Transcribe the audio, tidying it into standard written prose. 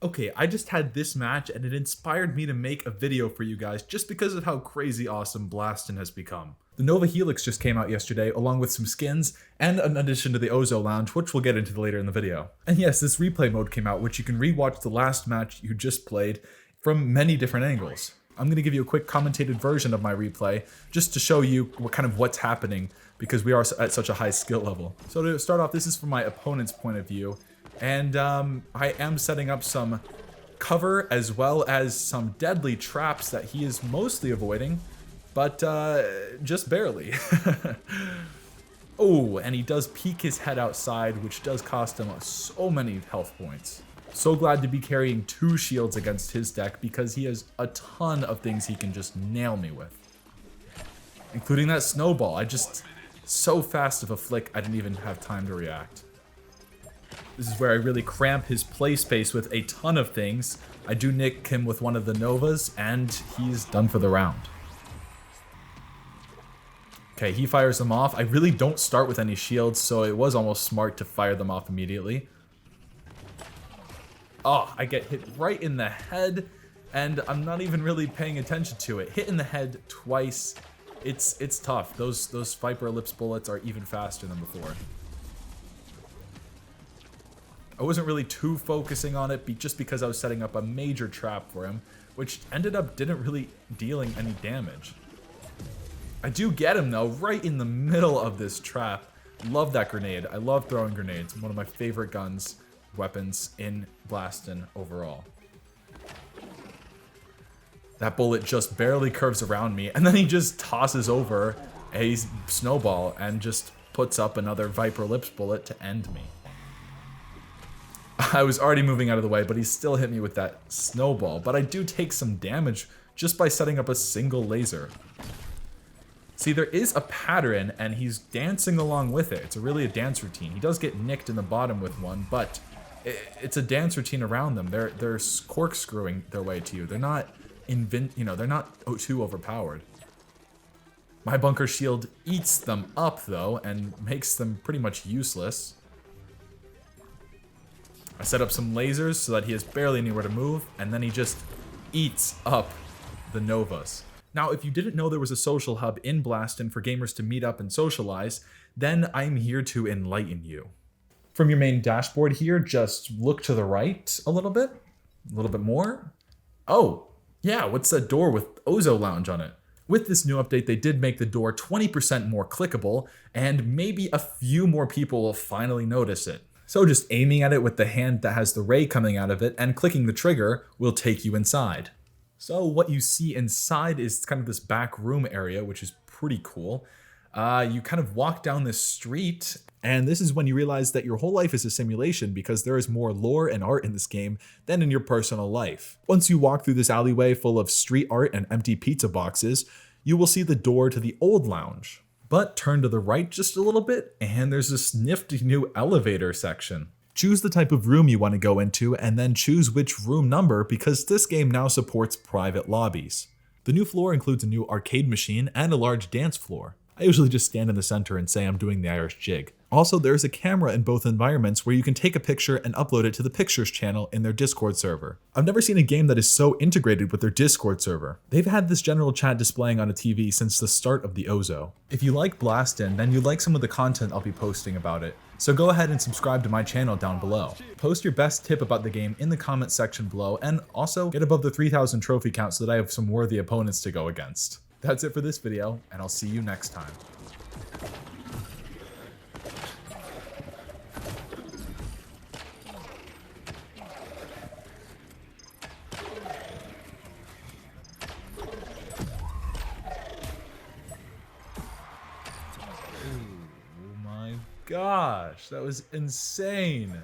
Okay, I just had this match and it inspired me to make a video for you guys just because of how crazy awesome Blaston has become. The Nova Helix just came out yesterday along with some skins and an addition to the Ozo Lounge, which we'll get into later in the video. And yes, this replay mode came out, which you can rewatch the last match you just played from many different angles. I'm going to give you a quick commentated version of my replay just to show you what's happening because we are at such a high skill level. So to start off, this is from my opponent's point of view. And I am setting up some cover as well as some deadly traps that he is mostly avoiding, but just barely. Oh, and he does peek his head outside, which does cost him so many health points. So glad to be carrying 2 shields against his deck because he has a ton of things he can just nail me with. Including that snowball. So fast of a flick, I didn't even have time to react. This is where I really cramp his play space with a ton of things. I do nick him with one of the Novas, and he's done for the round. Okay, he fires them off. I really don't start with any shields, so it was almost smart to fire them off immediately. Oh, I get hit right in the head, and I'm not even really paying attention to it. Hit in the head twice. It's tough. Those Viper Ellipse bullets are even faster than before. I wasn't really too focusing on it just because I was setting up a major trap for him, which ended up didn't really dealing any damage. I do get him though, right in the middle of this trap. Love that grenade. I love throwing grenades. One of my favorite weapons in Blaston overall. That bullet just barely curves around me, and then he just tosses over a snowball and just puts up another Viper Ellipse bullet to end me. I was already moving out of the way, but he still hit me with that snowball. But I do take some damage just by setting up a single laser. See, there is a pattern, and he's dancing along with it. It's really a dance routine. He does get nicked in the bottom with one, but it's a dance routine around them. They're corkscrewing their way to you. They're not they're not too overpowered. My bunker shield eats them up though, and makes them pretty much useless. I set up some lasers so that he has barely anywhere to move, and then he just eats up the Novas. Now, if you didn't know there was a social hub in Blaston for gamers to meet up and socialize, then I'm here to enlighten you. From your main dashboard here, just look to the right a little bit more. Oh, yeah, what's that door with Ozo Lounge on it? With this new update, they did make the door 20% more clickable, and maybe a few more people will finally notice it. So just aiming at it with the hand that has the ray coming out of it and clicking the trigger will take you inside. So what you see inside is kind of this back room area, which is pretty cool. You kind of walk down this street, and this is when you realize that your whole life is a simulation because there is more lore and art in this game than in your personal life. Once you walk through this alleyway full of street art and empty pizza boxes, you will see the door to the old lounge. But turn to the right just a little bit, and there's this nifty new elevator section. Choose the type of room you want to go into, and then choose which room number because this game now supports private lobbies. The new floor includes a new arcade machine and a large dance floor. I usually just stand in the center and say I'm doing the Irish jig. Also, there's a camera in both environments where you can take a picture and upload it to the Pictures channel in their Discord server. I've never seen a game that is so integrated with their Discord server. They've had this general chat displaying on a TV since the start of the Ozo. If you like Blaston, then you like some of the content I'll be posting about it. So go ahead and subscribe to my channel down below. Post your best tip about the game in the comment section below, and also get above the 3,000 trophy count so that I have some worthy opponents to go against. That's it for this video, and I'll see you next time. Oh my gosh, that was insane.